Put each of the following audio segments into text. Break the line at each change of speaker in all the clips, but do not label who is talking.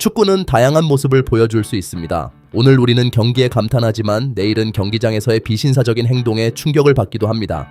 축구는 다양한 모습을 보여줄 수 있습니다. 오늘 우리는 경기에 감탄하지만 내일은 경기장에서의 비신사적인 행동에 충격을 받기도 합니다.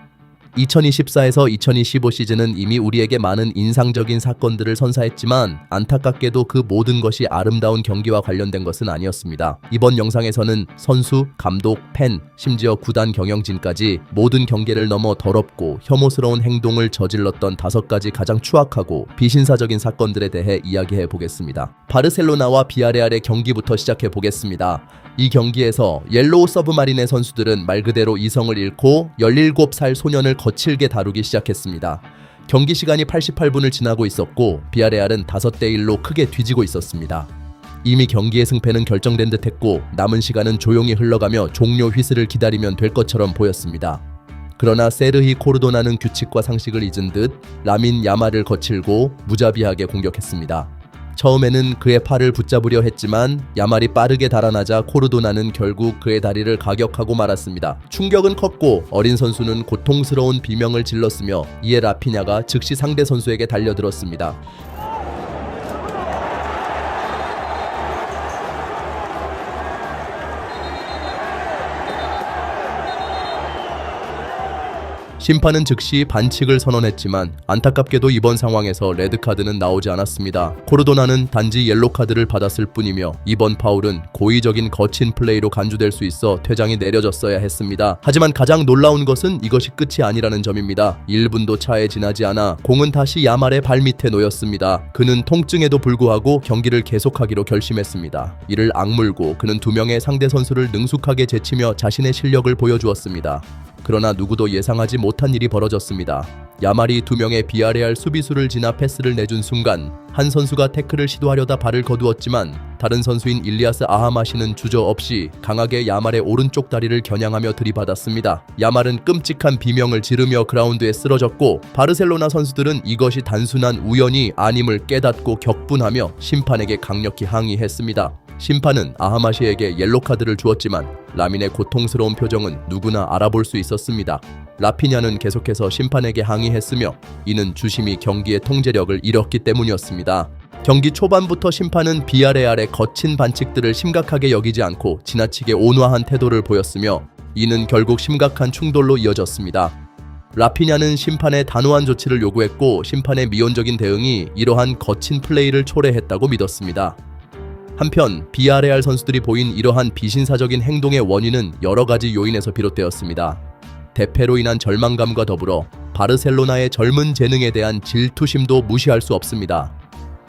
2024에서 2025 시즌은 이미 우리에게 많은 인상적인 사건들을 선사했지만 안타깝게도 그 모든 것이 아름다운 경기와 관련된 것은 아니었습니다. 이번 영상에서는 선수, 감독, 팬, 심지어 구단 경영진까지 모든 경계를 넘어 더럽고 혐오스러운 행동을 저질렀던 5가지 가장 추악하고 비신사적인 사건들에 대해 이야기해 보겠습니다. 바르셀로나와 비아레알의 경기부터 시작해 보겠습니다. 이 경기에서 옐로우 서브마린의 선수들은 말 그대로 이성을 잃고 17살 소년을 거칠게 다루기 시작했습니다. 경기 시간이 88분을 지나고 있었고 비아레알은 5대1로 크게 뒤지고 있었습니다. 이미 경기의 승패는 결정된 듯 했고 남은 시간은 조용히 흘러가며 종료 휘슬을 기다리면 될 것처럼 보였습니다. 그러나 세르히 코르도나는 규칙과 상식을 잊은 듯 라민 야말을 거칠고 무자비하게 공격했습니다. 처음에는 그의 팔을 붙잡으려 했지만 야말이 빠르게 달아나자 코르도나는 결국 그의 다리를 가격하고 말았습니다. 충격은 컸고 어린 선수는 고통스러운 비명을 질렀으며 이에 라피냐가 즉시 상대 선수에게 달려들었습니다. 심판은 즉시 반칙을 선언했지만 안타깝게도 이번 상황에서 레드카드는 나오지 않았습니다. 코르도나는 단지 옐로카드를 받았을 뿐이며 이번 파울은 고의적인 거친 플레이로 간주될 수 있어 퇴장이 내려졌어야 했습니다. 하지만 가장 놀라운 것은 이것이 끝이 아니라는 점입니다. 1분도 차에 지나지 않아 공은 다시 야말의 발밑에 놓였습니다. 그는 통증에도 불구하고 경기를 계속하기로 결심했습니다. 이를 악물고 그는 2명의 상대 선수를 능숙하게 제치며 자신의 실력을 보여주었습니다. 그러나 누구도 예상하지 못한 일이 벌어졌습니다. 야말이 2명의 비아레알 수비수를 지나 패스를 내준 순간 한 선수가 태클을 시도하려다 발을 거두었지만 다른 선수인 일리아스 아하마시는 주저없이 강하게 야말의 오른쪽 다리를 겨냥하며 들이받았습니다. 야말은 끔찍한 비명을 지르며 그라운드에 쓰러졌고 바르셀로나 선수들은 이것이 단순한 우연이 아님을 깨닫고 격분하며 심판에게 강력히 항의했습니다. 심판은 아하마시에게 옐로카드를 주었지만 라민의 고통스러운 표정은 누구나 알아볼 수 있었습니다. 라피냐는 계속해서 심판에게 항의했으며 이는 주심이 경기의 통제력을 잃었기 때문이었습니다. 경기 초반부터 심판은 비아레알의 거친 반칙들을 심각하게 여기지 않고 지나치게 온화한 태도를 보였으며 이는 결국 심각한 충돌로 이어졌습니다. 라피냐는 심판의 단호한 조치를 요구했고 심판의 미온적인 대응이 이러한 거친 플레이를 초래했다고 믿었습니다. 한편 비아레알 선수들이 보인 이러한 비신사적인 행동의 원인은 여러 가지 요인에서 비롯되었습니다. 대패로 인한 절망감과 더불어 바르셀로나의 젊은 재능에 대한 질투심도 무시할 수 없습니다.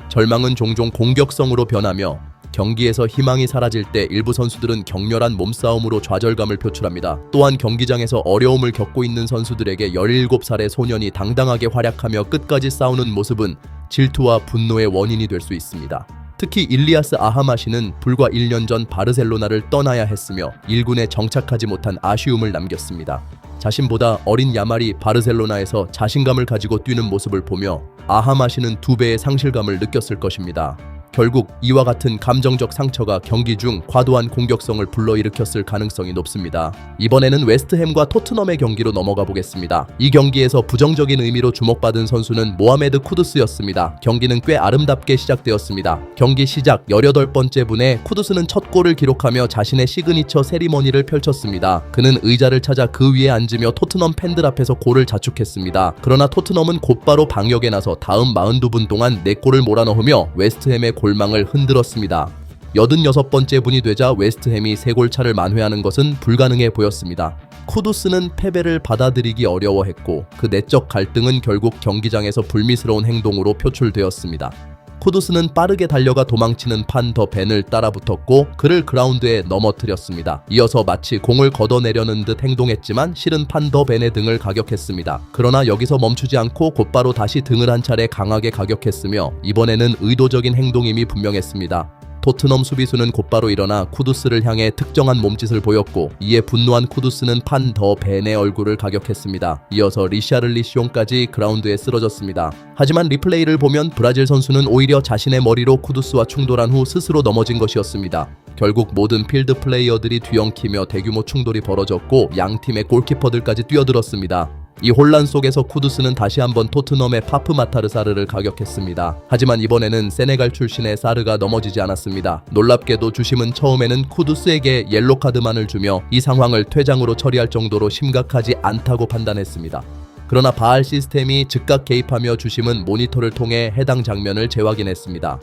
절망은 종종 공격성으로 변하며 경기에서 희망이 사라질 때 일부 선수들은 격렬한 몸싸움으로 좌절감을 표출합니다. 또한 경기장에서 어려움을 겪고 있는 선수들에게 17살의 소년이 당당하게 활약하며 끝까지 싸우는 모습은 질투와 분노의 원인이 될 수 있습니다. 특히 일리아스 아하마시는 불과 1년 전 바르셀로나를 떠나야 했으며 1군에 정착하지 못한 아쉬움을 남겼습니다. 자신보다 어린 야말이 바르셀로나에서 자신감을 가지고 뛰는 모습을 보며 아하마시는 2배의 상실감을 느꼈을 것입니다. 결국 이와 같은 감정적 상처가 경기 중 과도한 공격성을 불러일으켰을 가능성이 높습니다. 이번에는 웨스트햄과 토트넘의 경기로 넘어가 보겠습니다. 이 경기에서 부정적인 의미로 주목받은 선수는 모하메드 쿠두스였습니다. 경기는 꽤 아름답게 시작되었습니다. 경기 시작 18번째 분에 쿠두스는 첫 골을 기록하며 자신의 시그니처 세리머니를 펼쳤습니다. 그는 의자를 찾아 그 위에 앉으며 토트넘 팬들 앞에서 골을 자축했습니다. 그러나 토트넘은 곧바로 방역에 나서 다음 42분 동안 4골을 몰아넣으며 웨스트햄의 골망을 흔들었습니다. 86번째 분이 되자 웨스트햄이 3골 차를 만회하는 것은 불가능해 보였습니다. 쿠두스는 패배를 받아들이기 어려워했고 그 내적 갈등은 결국 경기장에서 불미스러운 행동으로 표출되었습니다. 쿠두스는 빠르게 달려가 도망치는 판 더 벤을 따라붙었고 그를 그라운드에 넘어뜨렸습니다. 이어서 마치 공을 걷어내려는 듯 행동했지만 실은 판 더 벤의 등을 가격했습니다. 그러나 여기서 멈추지 않고 곧바로 다시 등을 한 차례 강하게 가격했으며 이번에는 의도적인 행동임이 분명했습니다. 토트넘 수비수는 곧바로 일어나 쿠두스를 향해 특정한 몸짓을 보였고 이에 분노한 쿠두스는 판 더 벤의 얼굴을 가격했습니다. 이어서 리샤를리숑까지 그라운드에 쓰러졌습니다. 하지만 리플레이를 보면 브라질 선수는 오히려 자신의 머리로 쿠두스와 충돌한 후 스스로 넘어진 것이었습니다. 결국 모든 필드 플레이어들이 뒤엉키며 대규모 충돌이 벌어졌고 양 팀의 골키퍼들까지 뛰어들었습니다. 이 혼란 속에서 쿠두스는 다시 한번 토트넘의 파프 마타르사르를 가격했습니다. 하지만 이번에는 세네갈 출신의 사르가 넘어지지 않았습니다. 놀랍게도 주심은 처음에는 쿠두스에게 옐로카드만을 주며 이 상황을 퇴장으로 처리할 정도로 심각하지 않다고 판단했습니다. 그러나 바알 시스템이 즉각 개입하며 주심은 모니터를 통해 해당 장면을 재확인했습니다.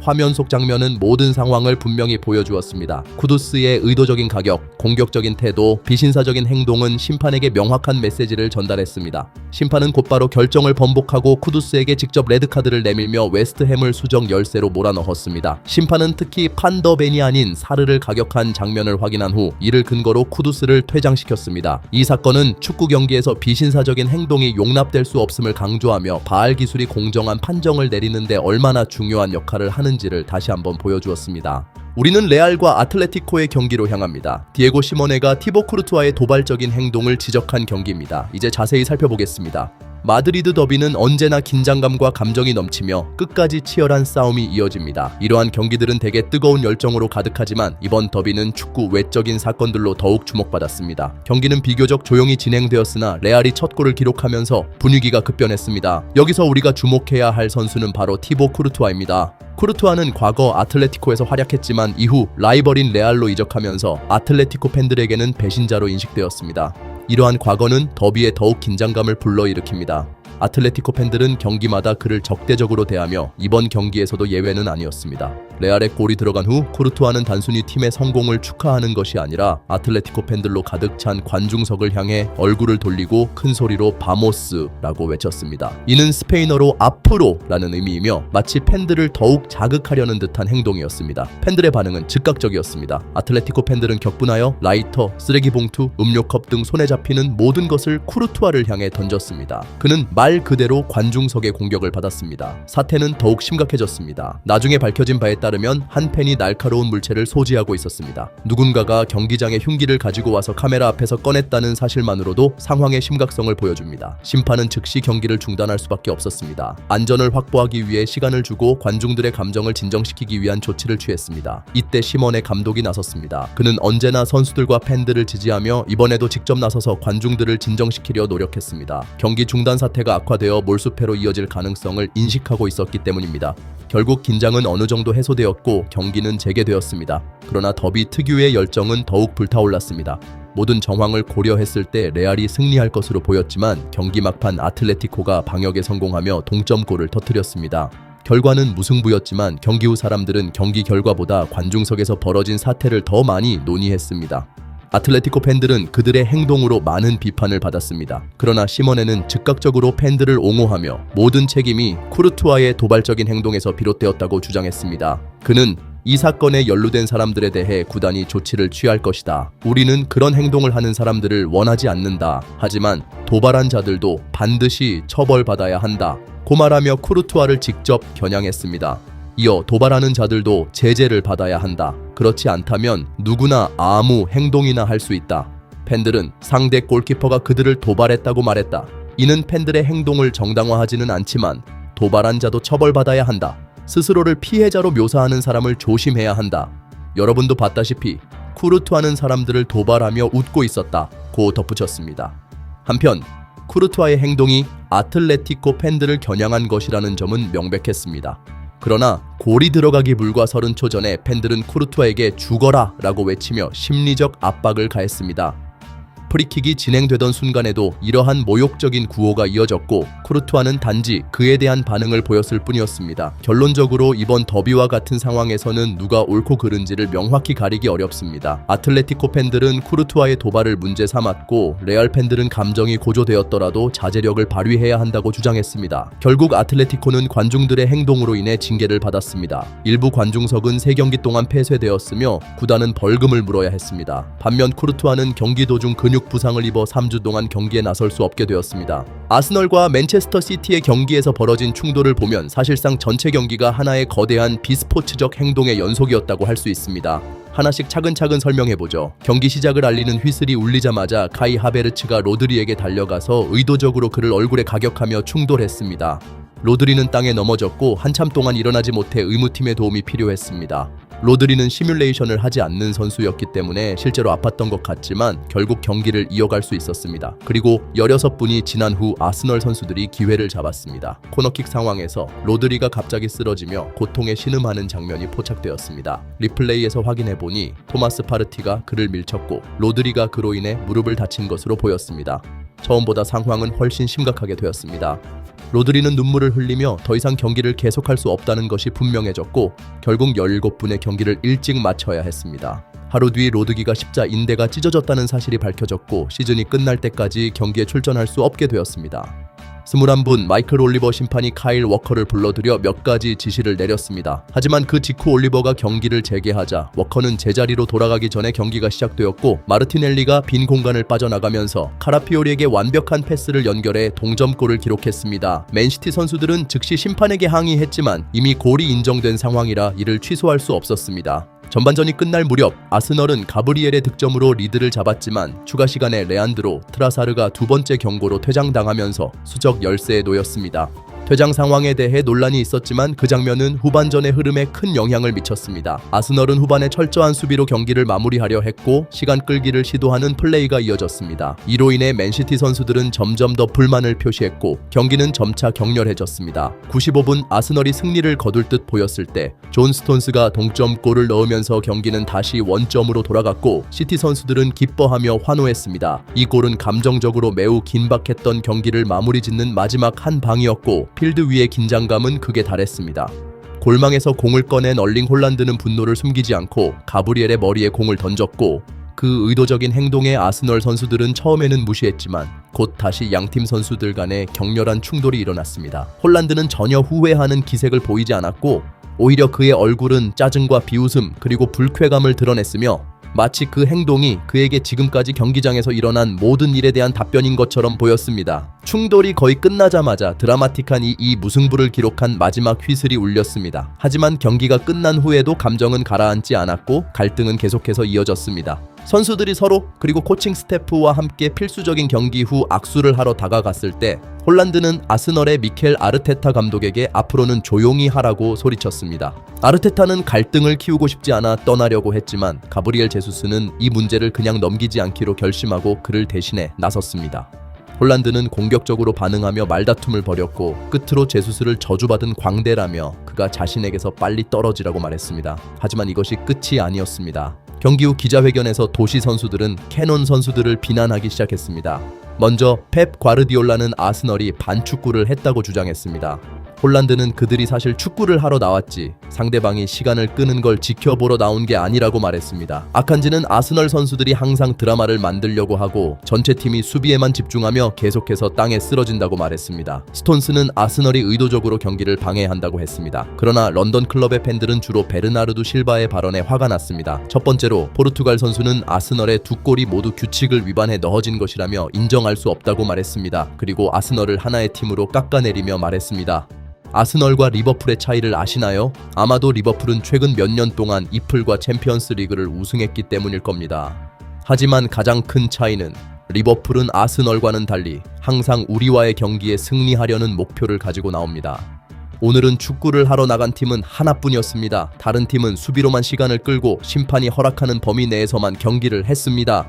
화면 속 장면은 모든 상황을 분명히 보여주었습니다. 쿠두스의 의도적인 가격, 공격적인 태도, 비신사적인 행동은 심판에게 명확한 메시지를 전달했습니다. 심판은 곧바로 결정을 번복하고 쿠두스에게 직접 레드카드를 내밀며 웨스트햄을 수정 열세로 몰아넣었습니다. 심판은 특히 판더벤이 아닌 사르를 가격한 장면을 확인한 후 이를 근거로 쿠두스를 퇴장시켰습니다. 이 사건은 축구 경기에서 비신사적인 행동이 용납될 수 없음을 강조하며 바알 기술이 공정한 판정을 내리는 데 얼마나 중요한 역할을 하는지를 다시 한번 보여주었습니다. 우리는 레알과 아틀레티코의 경기로 향합니다. 디에고 시모네가 티보 쿠르투아의 도발적인 행동을 지적한 경기입니다. 이제 자세히 살펴보겠습니다. 마드리드 더비는 언제나 긴장감과 감정이 넘치며 끝까지 치열한 싸움이 이어집니다. 이러한 경기들은 대개 뜨거운 열정으로 가득하지만 이번 더비는 축구 외적인 사건들로 더욱 주목받았습니다. 경기는 비교적 조용히 진행되었으나 레알이 첫 골을 기록하면서 분위기가 급변했습니다. 여기서 우리가 주목해야 할 선수는 바로 티보 쿠르투아입니다. 쿠르투아는 과거 아틀레티코에서 활약했지만 이후 라이벌인 레알로 이적하면서 아틀레티코 팬들에게는 배신자로 인식되었습니다. 이러한 과거는 더비에 더욱 긴장감을 불러일으킵니다. 아틀레티코 팬들은 경기마다 그를 적대적으로 대하며 이번 경기에서도 예외는 아니었습니다. 레알의 골이 들어간 후 쿠르투아는 단순히 팀의 성공을 축하하는 것이 아니라 아틀레티코 팬들로 가득 찬 관중석을 향해 얼굴을 돌리고 큰 소리로 바모스라고 외쳤습니다. 이는 스페인어로 앞으로라는 의미이며 마치 팬들을 더욱 자극하려는 듯한 행동이었습니다. 팬들의 반응은 즉각적이었습니다. 아틀레티코 팬들은 격분하여 라이터, 쓰레기 봉투, 음료컵 등 손에 잡히는 모든 것을 쿠르투아를 향해 던졌습니다. 그는 말 그대로 관중석의 공격을 받았습니다. 사태는 더욱 심각해졌습니다. 나중에 밝혀진 바에 따르면 한 팬이 날카로운 물체를 소지하고 있었습니다. 누군가가 경기장에 흉기를 가지고 와서 카메라 앞에서 꺼냈다는 사실만으로도 상황의 심각성을 보여줍니다. 심판은 즉시 경기를 중단할 수밖에 없었습니다. 안전을 확보하기 위해 시간을 주고 관중들의 감정을 진정시키기 위한 조치를 취했습니다. 이때 시몬의 감독이 나섰습니다. 그는 언제나 선수들과 팬들을 지지하며 이번에도 직접 나서서 관중들을 진정시키려 노력했습니다. 경기 중단 사태가 악화되어 몰수패로 이어질 가능성을 인식하고 있었기 때문입니다. 결국 긴장은 어느 정도 해소되었고 경기는 재개되었습니다. 그러나 더비 특유의 열정은 더욱 불타올랐습니다. 모든 정황을 고려했을 때 레알이 승리할 것으로 보였지만 경기 막판 아틀레티코가 방역에 성공하며 동점골을 터뜨렸습니다. 결과는 무승부였지만 경기 후 사람들은 경기 결과보다 관중석에서 벌어진 사태를 더 많이 논의했습니다. 아틀레티코 팬들은 그들의 행동으로 많은 비판을 받았습니다. 그러나 시모네는 즉각적으로 팬들을 옹호하며 모든 책임이 쿠르투아의 도발적인 행동에서 비롯되었다고 주장했습니다. 그는 이 사건에 연루된 사람들에 대해 구단이 조치를 취할 것이다. 우리는 그런 행동을 하는 사람들을 원하지 않는다. 하지만 도발한 자들도 반드시 처벌받아야 한다. 고 말하며 쿠르투아를 직접 겨냥했습니다. 이어 도발하는 자들도 제재를 받아야 한다. 그렇지 않다면 누구나 아무 행동이나 할 수 있다. 팬들은 상대 골키퍼가 그들을 도발했다고 말했다. 이는 팬들의 행동을 정당화하지는 않지만 도발한 자도 처벌받아야 한다. 스스로를 피해자로 묘사하는 사람을 조심해야 한다. 여러분도 봤다시피 쿠르투아는 사람들을 도발하며 웃고 있었다. 고 덧붙였습니다. 한편 쿠르투아의 행동이 아틀레티코 팬들을 겨냥한 것이라는 점은 명백했습니다. 그러나 골이 들어가기 불과 30초 전에 팬들은 쿠르투아에게 죽어라 라고 외치며 심리적 압박을 가했습니다. 프리킥이 진행되던 순간에도 이러한 모욕적인 구호가 이어졌고 쿠르투아는 단지 그에 대한 반응을 보였을 뿐이었습니다. 결론적으로 이번 더비와 같은 상황에서는 누가 옳고 그른지를 명확히 가리기 어렵습니다. 아틀레티코 팬들은 쿠르투아의 도발을 문제 삼았고 레알 팬들은 감정이 고조되었더라도 자제력을 발휘해야 한다고 주장했습니다. 결국 아틀레티코는 관중들의 행동으로 인해 징계를 받았습니다. 일부 관중석은 3경기 동안 폐쇄되었으며 구단은 벌금을 물어야 했습니다. 반면 쿠르투아는 경기 도중 근육 부상을 입어 3주 동안 경기에 나설 수 없게 되었습니다. 아스널과 맨체스터 시티의 경기에서 벌어진 충돌을 보면 사실상 전체 경기가 하나의 거대한 비스포츠적 행동의 연속이었다고 할 수 있습니다. 하나씩 차근차근 설명해보죠. 경기 시작을 알리는 휘슬이 울리자마자 카이 하베르츠가 로드리에게 달려가서 의도적으로 그를 얼굴에 가격하며 충돌했습니다. 로드리는 땅에 넘어졌고 한참 동안 일어나지 못해 의무팀의 도움이 필요했습니다. 로드리는 시뮬레이션을 하지 않는 선수였기 때문에 실제로 아팠던 것 같지만 결국 경기를 이어갈 수 있었습니다. 그리고 16분이 지난 후 아스널 선수들이 기회를 잡았습니다. 코너킥 상황에서 로드리가 갑자기 쓰러지며 고통에 신음하는 장면이 포착되었습니다. 리플레이에서 확인해보니 토마스 파르티가 그를 밀쳤고 로드리가 그로 인해 무릎을 다친 것으로 보였습니다. 처음보다 상황은 훨씬 심각하게 되었습니다. 로드리는 눈물을 흘리며 더 이상 경기를 계속할 수 없다는 것이 분명해졌고 결국 17분의 경기를 일찍 마쳐야 했습니다. 하루 뒤 로드리가 십자 인대가 찢어졌다는 사실이 밝혀졌고 시즌이 끝날 때까지 경기에 출전할 수 없게 되었습니다. 21분 마이클 올리버 심판이 카일 워커를 불러들여 몇 가지 지시를 내렸습니다. 하지만 그 직후 올리버가 경기를 재개하자 워커는 제자리로 돌아가기 전에 경기가 시작되었고 마르티넬리가 빈 공간을 빠져나가면서 카라피오리에게 완벽한 패스를 연결해 동점골을 기록했습니다. 맨시티 선수들은 즉시 심판에게 항의했지만 이미 골이 인정된 상황이라 이를 취소할 수 없었습니다. 전반전이 끝날 무렵 아스널은 가브리엘의 득점으로 리드를 잡았지만 추가 시간에 레안드로 트라사르가 두 번째 경고로 퇴장당하면서 수적 열세에 놓였습니다. 퇴장 상황에 대해 논란이 있었지만 그 장면은 후반전의 흐름에 큰 영향을 미쳤습니다. 아스널은 후반에 철저한 수비로 경기를 마무리하려 했고 시간 끌기를 시도하는 플레이가 이어졌습니다. 이로 인해 맨시티 선수들은 점점 더 불만을 표시했고 경기는 점차 격렬해졌습니다. 95분 아스널이 승리를 거둘 듯 보였을 때 존 스톤스가 동점골을 넣으면서 경기는 다시 원점으로 돌아갔고 시티 선수들은 기뻐하며 환호했습니다. 이 골은 감정적으로 매우 긴박했던 경기를 마무리 짓는 마지막 한 방이었고 필드 위의 긴장감은 극에 달했습니다. 골망에서 공을 꺼낸 얼링 홀란드는 분노를 숨기지 않고 가브리엘의 머리에 공을 던졌고 그 의도적인 행동에 아스널 선수들은 처음에는 무시했지만 곧 다시 양팀 선수들 간의 격렬한 충돌이 일어났습니다. 홀란드는 전혀 후회하는 기색을 보이지 않았고 오히려 그의 얼굴은 짜증과 비웃음 그리고 불쾌감을 드러냈으며 마치 그 행동이 그에게 지금까지 경기장에서 일어난 모든 일에 대한 답변인 것처럼 보였습니다. 충돌이 거의 끝나자마자 드라마틱한 이 무승부를 기록한 마지막 휘슬이 울렸습니다. 하지만 경기가 끝난 후에도 감정은 가라앉지 않았고 갈등은 계속해서 이어졌습니다. 선수들이 서로 그리고 코칭 스태프와 함께 필수적인 경기 후 악수를 하러 다가갔을 때 홀란드는 아스널의 미켈 아르테타 감독에게 앞으로는 조용히 하라고 소리쳤습니다. 아르테타는 갈등을 키우고 싶지 않아 떠나려고 했지만 가브리엘 제수스는 이 문제를 그냥 넘기지 않기로 결심하고 그를 대신해 나섰습니다. 홀란드는 공격적으로 반응하며 말다툼을 벌였고 끝으로 제수스를 저주받은 광대라며 그가 자신에게서 빨리 떨어지라고 말했습니다. 하지만 이것이 끝이 아니었습니다. 경기 후 기자회견에서 도시 선수들은 캐논 선수들을 비난하기 시작했습니다. 먼저 펩 과르디올라는 아스널이 반축구를 했다고 주장했습니다. 홀란드는 그들이 사실 축구를 하러 나왔지 상대방이 시간을 끄는 걸 지켜보러 나온 게 아니라고 말했습니다. 아칸지는 아스널 선수들이 항상 드라마를 만들려고 하고 전체 팀이 수비에만 집중하며 계속해서 땅에 쓰러진다고 말했습니다. 스톤스는 아스널이 의도적으로 경기를 방해한다고 했습니다. 그러나 런던 클럽의 팬들은 주로 베르나르두 실바의 발언에 화가 났습니다. 첫 번째로 포르투갈 선수는 아스널의 두 골이 모두 규칙을 위반해 넣어진 것이라며 인정할 수 없다고 말했습니다. 그리고 아스널을 하나의 팀으로 깎아내리며 말했습니다. 아스널과 리버풀의 차이를 아시나요? 아마도 리버풀은 최근 몇 년 동안 이플과 챔피언스 리그를 우승했기 때문일 겁니다. 하지만 가장 큰 차이는 리버풀은 아스널과는 달리 항상 우리와의 경기에 승리하려는 목표를 가지고 나옵니다. 오늘은 축구를 하러 나간 팀은 하나뿐이었습니다. 다른 팀은 수비로만 시간을 끌고 심판이 허락하는 범위 내에서만 경기를 했습니다.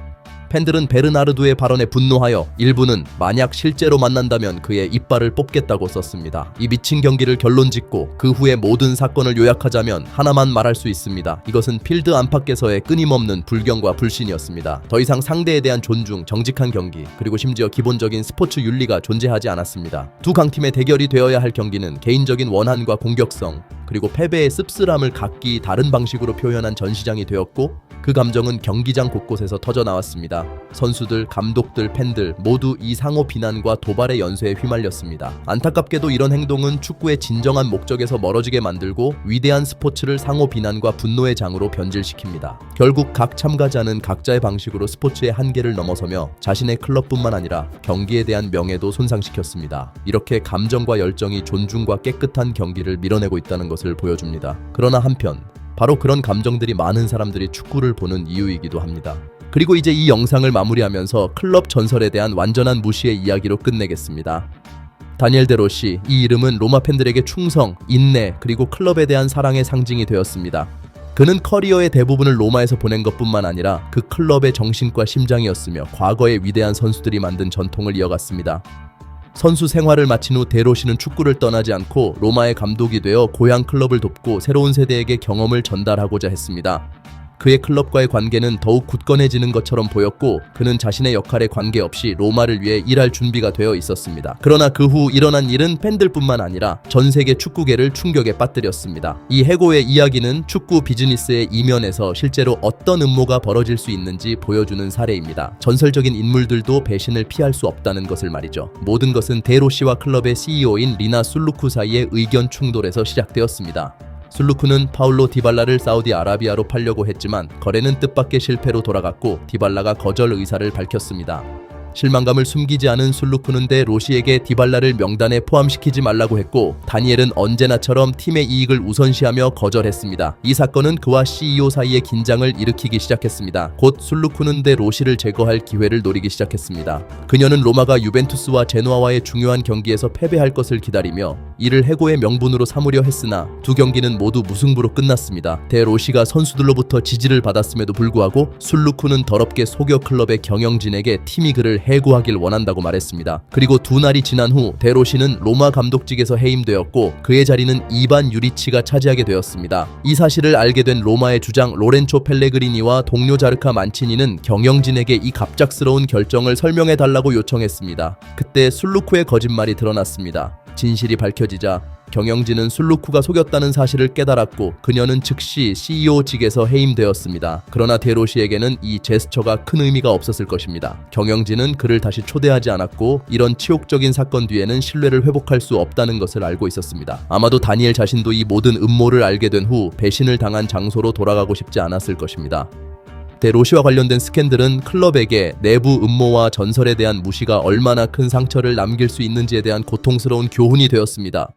팬들은 베르나르두의 발언에 분노하여 일부는 만약 실제로 만난다면 그의 이빨을 뽑겠다고 썼습니다. 이 미친 경기를 결론짓고 그 후의 모든 사건을 요약하자면 하나만 말할 수 있습니다. 이것은 필드 안팎에서의 끊임없는 불경과 불신이었습니다. 더 이상 상대에 대한 존중, 정직한 경기, 그리고 심지어 기본적인 스포츠 윤리가 존재하지 않았습니다. 두 강팀의 대결이 되어야 할 경기는 개인적인 원한과 공격성, 그리고 패배의 씁쓸함을 각기 다른 방식으로 표현한 전시장이 되었고 그 감정은 경기장 곳곳에서 터져나왔습니다. 선수들, 감독들, 팬들 모두 이 상호 비난과 도발의 연쇄에 휘말렸습니다. 안타깝게도 이런 행동은 축구의 진정한 목적에서 멀어지게 만들고 위대한 스포츠를 상호 비난과 분노의 장으로 변질시킵니다. 결국 각 참가자는 각자의 방식으로 스포츠의 한계를 넘어서며 자신의 클럽뿐만 아니라 경기에 대한 명예도 손상시켰습니다. 이렇게 감정과 열정이 존중과 깨끗한 경기를 밀어내고 있다는 것을 보여줍니다. 그러나 한편 바로 그런 감정들이 많은 사람들이 축구를 보는 이유이기도 합니다. 그리고 이제 이 영상을 마무리하면서 클럽 전설에 대한 완전한 무시의 이야기로 끝내겠습니다. 다니엘 데로시, 이 이름은 로마 팬들에게 충성, 인내, 그리고 클럽에 대한 사랑의 상징이 되었습니다. 그는 커리어의 대부분을 로마에서 보낸 것뿐만 아니라 그 클럽의 정신과 심장이었으며 과거의 위대한 선수들이 만든 전통을 이어갔습니다. 선수 생활을 마친 후 데로시는 축구를 떠나지 않고 로마의 감독이 되어 고향 클럽을 돕고 새로운 세대에게 경험을 전달하고자 했습니다. 그의 클럽과의 관계는 더욱 굳건해지는 것처럼 보였고 그는 자신의 역할에 관계없이 로마를 위해 일할 준비가 되어 있었습니다. 그러나 그 후 일어난 일은 팬들뿐만 아니라 전 세계 축구계를 충격에 빠뜨렸습니다. 이 해고의 이야기는 축구 비즈니스의 이면에서 실제로 어떤 음모가 벌어질 수 있는지 보여주는 사례입니다. 전설적인 인물들도 배신을 피할 수 없다는 것을 말이죠. 모든 것은 데로시와 클럽의 CEO인 리나 술루쿠 사이의 의견 충돌에서 시작되었습니다. 술루쿠는 파울로 디발라를 사우디아라비아로 팔려고 했지만 거래는 뜻밖의 실패로 돌아갔고 디발라가 거절 의사를 밝혔습니다. 실망감을 숨기지 않은 술루쿠는 데 로시에게 디발라를 명단에 포함시키지 말라고 했고 다니엘은 언제나처럼 팀의 이익을 우선시하며 거절했습니다. 이 사건은 그와 CEO 사이의 긴장을 일으키기 시작했습니다. 곧 술루쿠는 데 로시를 제거할 기회를 노리기 시작했습니다. 그녀는 로마가 유벤투스와 제노아와의 중요한 경기에서 패배할 것을 기다리며 이를 해고의 명분으로 삼으려 했으나 두 경기는 모두 무승부로 끝났습니다. 데 로시가 선수들로부터 지지를 받았음에도 불구하고 술루쿠는 더럽게 속여 클럽의 경영진에게 팀이 그를 해고하길 원한다고 말했습니다. 그리고 두 날이 지난 후 데로시는 로마 감독직에서 해임되었고 그의 자리는 이반 유리치가 차지하게 되었습니다. 이 사실을 알게 된 로마의 주장 로렌초 펠레그리니와 동료 자르카 만치니는 경영진에게 이 갑작스러운 결정을 설명해 달라고 요청했습니다. 그때 술루쿠의 거짓말이 드러났습니다. 진실이 밝혀지자 경영진은 술루쿠가 속였다는 사실을 깨달았고 그녀는 즉시 CEO직에서 해임되었습니다. 그러나 데로시에게는 이 제스처가 큰 의미가 없었을 것입니다. 경영진은 그를 다시 초대하지 않았고 이런 치욕적인 사건 뒤에는 신뢰를 회복할 수 없다는 것을 알고 있었습니다. 아마도 다니엘 자신도 이 모든 음모를 알게 된 후 배신을 당한 장소로 돌아가고 싶지 않았을 것입니다. 데로시와 관련된 스캔들은 클럽에게 내부 음모와 전설에 대한 무시가 얼마나 큰 상처를 남길 수 있는지에 대한 고통스러운 교훈이 되었습니다.